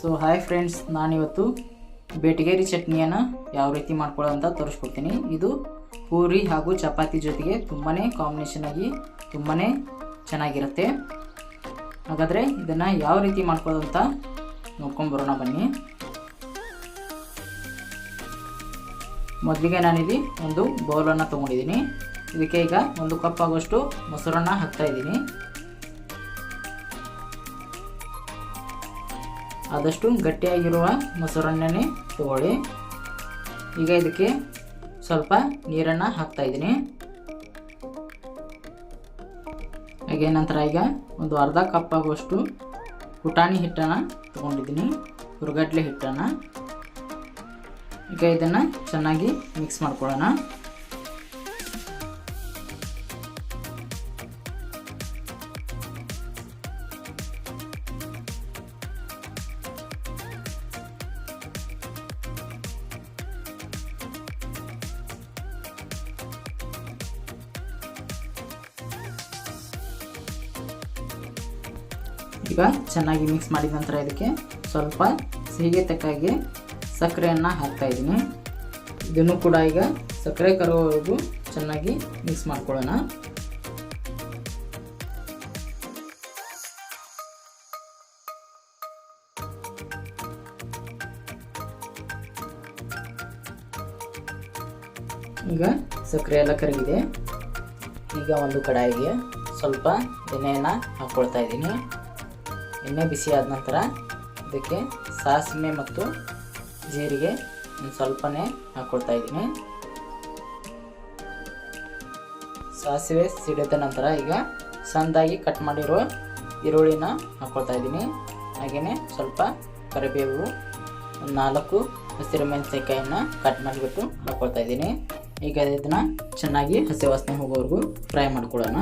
So hi friends, ನಾನಿವತ್ತು ಬೇಟಗೇರಿ ಚಟ್ನಿಯನ್ನು ಯಾವ ರೀತಿ ಮಾಡ್ಕೊಳ್ಳೋ ಅಂತ ತೋರಿಸ್ಕೊಡ್ತೀನಿ. ಇದು ಪೂರಿ ಹಾಗೂ ಚಪಾತಿ ಜೊತೆಗೆ ತುಂಬಾ ಕಾಂಬಿನೇಷನ್ ಆಗಿ ತುಂಬಾ ಚೆನ್ನಾಗಿರುತ್ತೆ. ಹಾಗಾದರೆ ಇದನ್ನು ಯಾವ ರೀತಿ ಮಾಡ್ಕೊಳ್ಳೋದು ಅಂತ ನೋಡ್ಕೊಂಬರೋಣ ಬನ್ನಿ. ಮೊದಲಿಗೆ ನಾನಿಲ್ಲಿ ಒಂದು ಬೌಲನ್ನು ತೊಗೊಂಡಿದ್ದೀನಿ. ಇದಕ್ಕೆ ಈಗ 1 ಕಪ್ ಆಗೋಷ್ಟು ಮೊಸರನ್ನು ಹಾಕ್ತಾಯಿದ್ದೀನಿ. ಆದಷ್ಟು ಗಟ್ಟಿಯಾಗಿರುವ ಮೊಸರನ್ನೇ ತಗೊಳ್ಳಿ. ಈಗ ಇದಕ್ಕೆ ಸ್ವಲ್ಪ ನೀರನ್ನು ಹಾಕ್ತಾಯಿದ್ದೀನಿ. ಹಾಗೆ ನಂತರ ಈಗ ಒಂದು ಅರ್ಧ ಕಪ್ ಆಗುವಷ್ಟು ಪುಟಾಣಿ ಹಿಟ್ಟನ್ನು ತೊಗೊಂಡಿದ್ದೀನಿ, ಹುರ್ಗಡ್ಲೆ ಹಿಟ್ಟನ್ನು. ಈಗ ಇದನ್ನು ಚೆನ್ನಾಗಿ ಮಿಕ್ಸ್ ಮಾಡ್ಕೊಳ್ಳೋಣ. ಈಗ ಚೆನ್ನಾಗಿ ಮಿಕ್ಸ್ ಮಾಡಿದ ನಂತರ ಇದಕ್ಕೆ ಸ್ವಲ್ಪ ಸಿಹಿಗೆ ತಕ್ಕಾಗೆ ಸಕ್ಕರೆಯನ್ನು ಹಾಕ್ತಾಯಿದ್ದೀನಿ. ಇದನ್ನು ಕೂಡ ಈಗ ಸಕ್ಕರೆ ಕರಗೋವರೆಗೂ ಚೆನ್ನಾಗಿ ಮಿಕ್ಸ್ ಮಾಡ್ಕೊಳ್ಳೋಣ. ಈಗ ಸಕ್ಕರೆ ಎಲ್ಲ ಕರಗಿದೆ. ಈಗ ಒಂದು ಕಡಾಯಿಗೆ ಸ್ವಲ್ಪ ಎಣ್ಣೆಯನ್ನು ಹಾಕ್ಕೊಳ್ತಾ ಇದ್ದೀನಿ. ಎಣ್ಣೆ ಬಿಸಿ ಆದ ನಂತರ ಇದಕ್ಕೆ ಸಾಸಿವೆ ಮತ್ತು ಜೀರಿಗೆ ಒಂದು ಸ್ವಲ್ಪನೇ ಹಾಕ್ಕೊಳ್ತಾ ಇದ್ದೀನಿ. ಸಾಸಿವೆ ಸಿಡಿದ ನಂತರ ಈಗ ಸಣ್ಣದಾಗಿ ಕಟ್ ಮಾಡಿರೋ ಈರುಳ್ಳಿನ ಹಾಕ್ಕೊಳ್ತಾ ಇದ್ದೀನಿ. ಹಾಗೆಯೇ ಸ್ವಲ್ಪ ಕರಿಬೇವು, 4 ಹಸಿರು ಮೆಣಸಿನಕಾಯಿಯನ್ನು ಕಟ್ ಮಾಡಿಬಿಟ್ಟು ಹಾಕ್ಕೊಳ್ತಾ ಇದ್ದೀನಿ. ಈಗ ಇದನ್ನು ಚೆನ್ನಾಗಿ ಹಸಿ ವಾಸನೆ ಹೋಗೋವರೆಗೂ ಫ್ರೈ ಮಾಡ್ಕೊಳ್ಳೋಣ.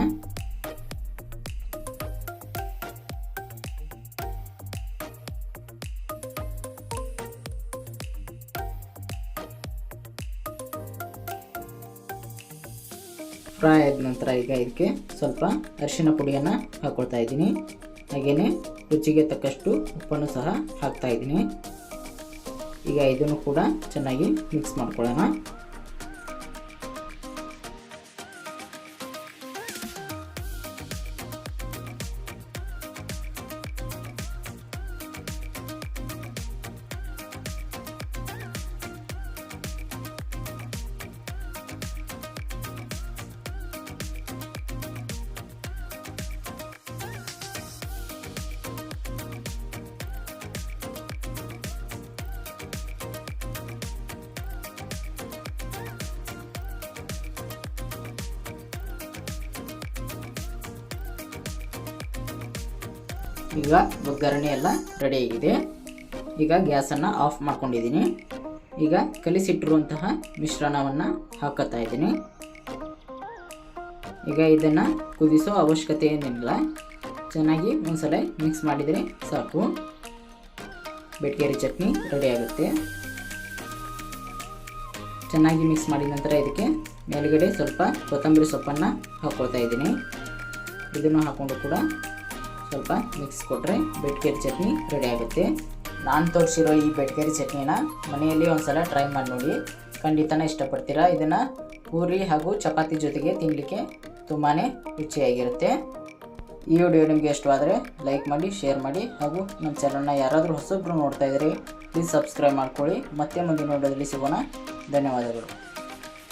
ಫ್ರೈ ಆದ ನಂತರ ಈಗ ಇದಕ್ಕೆ ಸ್ವಲ್ಪ ಅರಿಶಿನ ಪುಡಿಯನ್ನು ಹಾಕ್ಕೊಳ್ತಾ ಇದ್ದೀನಿ. ಹಾಗೆಯೇ ರುಚಿಗೆ ತಕ್ಕಷ್ಟು ಉಪ್ಪನ್ನು ಸಹ ಹಾಕ್ತಾ ಇದ್ದೀನಿ. ಈಗ ಇದನ್ನು ಕೂಡ ಚೆನ್ನಾಗಿ ಮಿಕ್ಸ್ ಮಾಡ್ಕೊಳ್ಳೋಣ. ಈಗ ಒಗ್ಗರಣೆ ಎಲ್ಲ ರೆಡಿಯಾಗಿದೆ. ಈಗ ಗ್ಯಾಸನ್ನು ಆಫ್ ಮಾಡ್ಕೊಂಡಿದ್ದೀನಿ. ಈಗ ಕಲಿಸಿಟ್ಟಿರುವಂತಹ ಮಿಶ್ರಣವನ್ನು ಹಾಕುತ್ತಾ ಇದ್ದೀನಿ. ಈಗ ಇದನ್ನು ಕುದಿಸೋ ಅವಶ್ಯಕತೆ ಏನಿಲ್ಲ, ಚೆನ್ನಾಗಿ ಒಂದ್ಸಲ ಮಿಕ್ಸ್ ಮಾಡಿದರೆ ಸಾಕು. ಬೇಟಗೇರಿ ಚಟ್ನಿ ರೆಡಿ ಆಗುತ್ತೆ. ಚೆನ್ನಾಗಿ ಮಿಕ್ಸ್ ಮಾಡಿದ ನಂತರ ಇದಕ್ಕೆ ಮೇಲುಗಡೆ ಸ್ವಲ್ಪ ಕೊತ್ತಂಬರಿ ಸೊಪ್ಪನ್ನು ಹಾಕ್ಕೊಳ್ತಾ ಇದ್ದೀನಿ. ಇದನ್ನು ಹಾಕ್ಕೊಂಡು ಕೂಡ ಸ್ವಲ್ಪ ಮಿಕ್ಸ್ ಕೊಟ್ಟರೆ ಬೇಟಗೇರಿ ಚಟ್ನಿ ರೆಡಿ ಆಗುತ್ತೆ. ನಾನು ತೋರಿಸಿರೋ ಈ ಬೇಟಗೇರಿ ಚಟ್ನಿನ ಮನೆಯಲ್ಲಿ ಒಂದ್ಸಲ ಟ್ರೈ ಮಾಡಿ ನೋಡಿ, ಖಂಡಿತನೇ ಇಷ್ಟಪಡ್ತೀರಾ. ಇದನ್ನು ಪೂರಿ ಹಾಗೂ ಚಪಾತಿ ಜೊತೆಗೆ ತಿನ್ನಲಿಕ್ಕೆ ತುಂಬಾ ರುಚಿಯಾಗಿರುತ್ತೆ. ಈ ವಿಡಿಯೋ ನಿಮಗೆ ಇಷ್ಟವಾದರೆ ಲೈಕ್ ಮಾಡಿ, ಶೇರ್ ಮಾಡಿ, ಹಾಗೂ ನಮ್ಮ ಚಾನಲ್ನ ಯಾರಾದರೂ ಹೊಸಬ್ರು ನೋಡ್ತಾ ಇದ್ದರೆ ಪ್ಲೀಸ್ ಸಬ್ಸ್ಕ್ರೈಬ್ ಮಾಡ್ಕೊಳ್ಳಿ. ಮತ್ತೆ ಮುಂದಿನ ವಿಡಿಯೋದಲ್ಲಿ ಸಿಗೋಣ. ಧನ್ಯವಾದಗಳು.